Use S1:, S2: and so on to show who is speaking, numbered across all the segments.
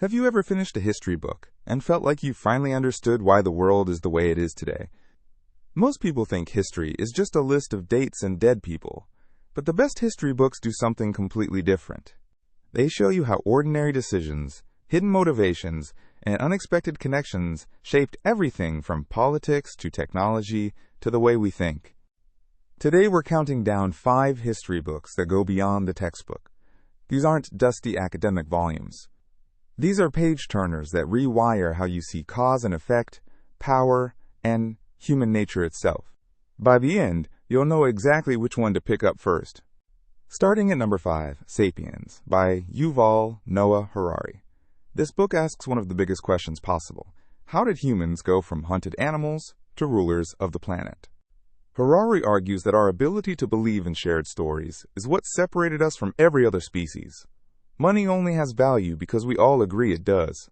S1: Have you ever finished a history book and felt like you finally understood why the world is the way it is today? Most people think history is just a list of dates and dead people, but the best history books do something completely different. They show you how ordinary decisions, hidden motivations, and unexpected connections shaped everything from politics to technology to the way we think. Today we're counting down 5 history books that go beyond the textbook. These aren't dusty academic volumes. These are page-turners that rewire how you see cause and effect, power, and human nature itself. By the end, you'll know exactly which one to pick up first. Starting at number 5, Sapiens, by Yuval Noah Harari. This book asks one of the biggest questions possible. How did humans go from hunted animals to rulers of the planet? Harari argues that our ability to believe in shared stories is what separated us from every other species. Money only has value because we all agree it does.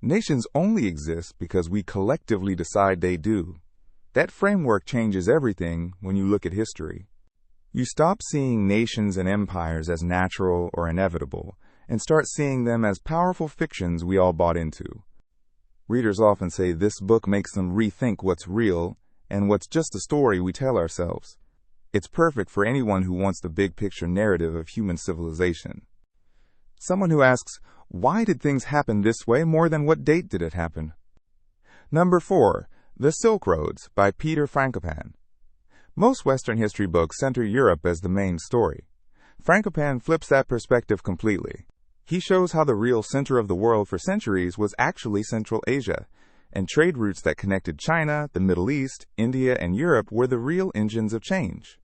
S1: Nations only exist because we collectively decide they do. That framework changes everything when you look at history. You stop seeing nations and empires as natural or inevitable and start seeing them as powerful fictions we all bought into. Readers often say this book makes them rethink what's real and what's just a story we tell ourselves. It's perfect for anyone who wants the big picture narrative of human civilization. Someone who asks, why did things happen this way more than what date did it happen? Number 4, The Silk Roads by Peter Frankopan. Most Western history books center Europe as the main story. Frankopan flips that perspective completely. He shows how the real center of the world for centuries was actually Central Asia, and trade routes that connected China, the Middle East, India, and Europe were the real engines of change.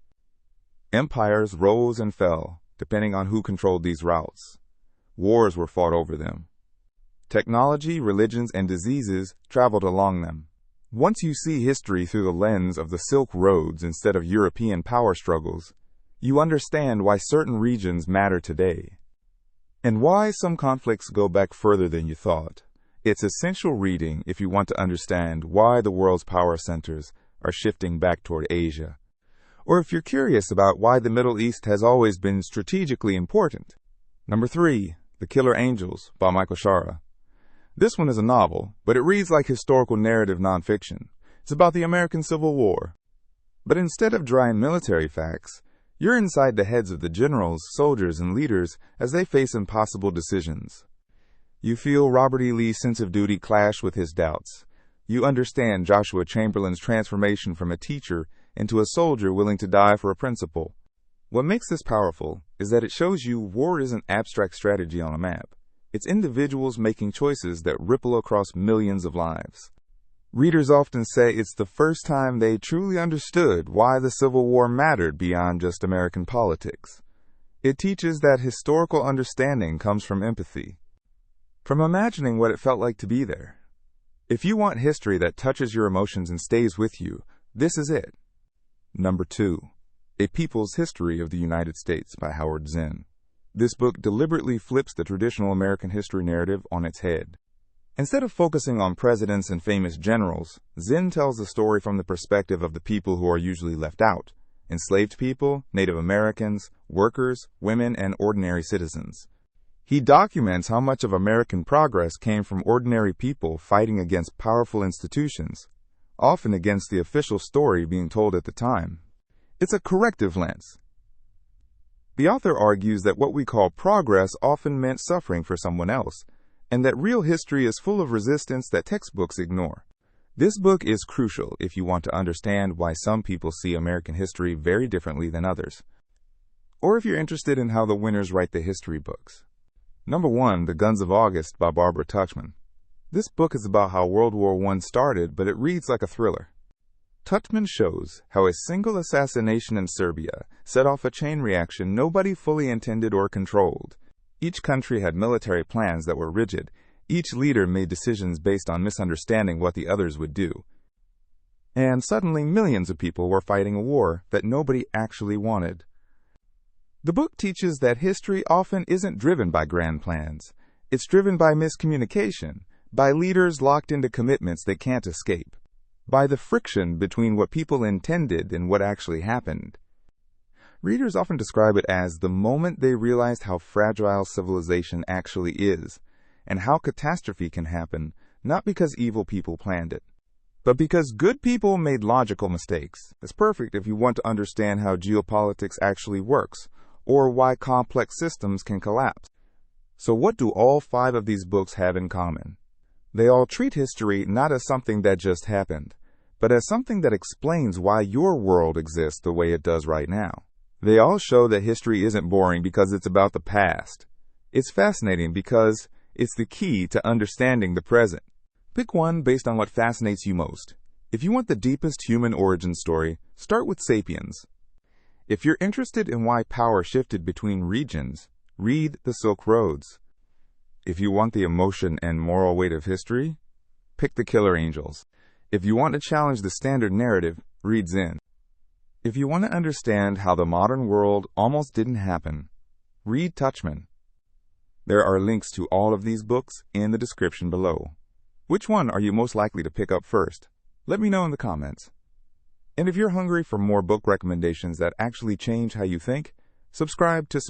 S1: Empires rose and fell, depending on who controlled these routes. Wars were fought over them. Technology, religions, and diseases traveled along them. Once you see history through the lens of the Silk Roads instead of European power struggles, you understand why certain regions matter today, and why some conflicts go back further than you thought. It's essential reading if you want to understand why the world's power centers are shifting back toward Asia, or if you're curious about why the Middle East has always been strategically important. Number 3, The Killer Angels by Michael Shara. This one is a novel, but it reads like historical narrative nonfiction. It's about the American Civil War. But instead of dry military facts, you're inside the heads of the generals, soldiers, and leaders as they face impossible decisions. You feel Robert E. Lee's sense of duty clash with his doubts. You understand Joshua Chamberlain's transformation from a teacher into a soldier willing to die for a principle. What makes this powerful is that it shows you war isn't abstract strategy on a map. It's individuals making choices that ripple across millions of lives. Readers often say it's the first time they truly understood why the Civil War mattered beyond just American politics. It teaches that historical understanding comes from empathy, from imagining what it felt like to be there. If you want history that touches your emotions and stays with you, this is it. Number 2, A People's History of the United States by Howard Zinn. This book deliberately flips the traditional American history narrative on its head. Instead of focusing on presidents and famous generals, Zinn tells the story from the perspective of the people who are usually left out: enslaved people, Native Americans, workers, women, and ordinary citizens. He documents how much of American progress came from ordinary people fighting against powerful institutions, often against the official story being told at the time. It's a corrective lens. The author argues that what we call progress often meant suffering for someone else, and that real history is full of resistance that textbooks ignore. This book is crucial if you want to understand why some people see American history very differently than others, or if you're interested in how the winners write the history books. Number 1, The Guns of August by Barbara Tuchman. This book is about how World War I started, but it reads like a thriller. Tuchman shows how a single assassination in Serbia set off a chain reaction nobody fully intended or controlled. Each country had military plans that were rigid. Each leader made decisions based on misunderstanding what the others would do. And suddenly millions of people were fighting a war that nobody actually wanted. The book teaches that history often isn't driven by grand plans. It's driven by miscommunication, by leaders locked into commitments they can't escape, by the friction between what people intended and what actually happened. Readers often describe it as the moment they realized how fragile civilization actually is, and how catastrophe can happen, not because evil people planned it, but because good people made logical mistakes. It's perfect if you want to understand how geopolitics actually works, or why complex systems can collapse. So what do all 5 of these books have in common? They all treat history not as something that just happened, but as something that explains why your world exists the way it does right now. They all show that history isn't boring because it's about the past. It's fascinating because it's the key to understanding the present. Pick one based on what fascinates you most. If you want the deepest human origin story, start with Sapiens. If you're interested in why power shifted between regions, read The Silk Roads. If you want the emotion and moral weight of history, pick The Killer Angels. If you want to challenge the standard narrative, read Zen. If you want to understand how the modern world almost didn't happen, read Touchman. There are links to all of these books in the description below. Which one are you most likely to pick up first? Let me know in the comments. And if you're hungry for more book recommendations that actually change how you think, subscribe to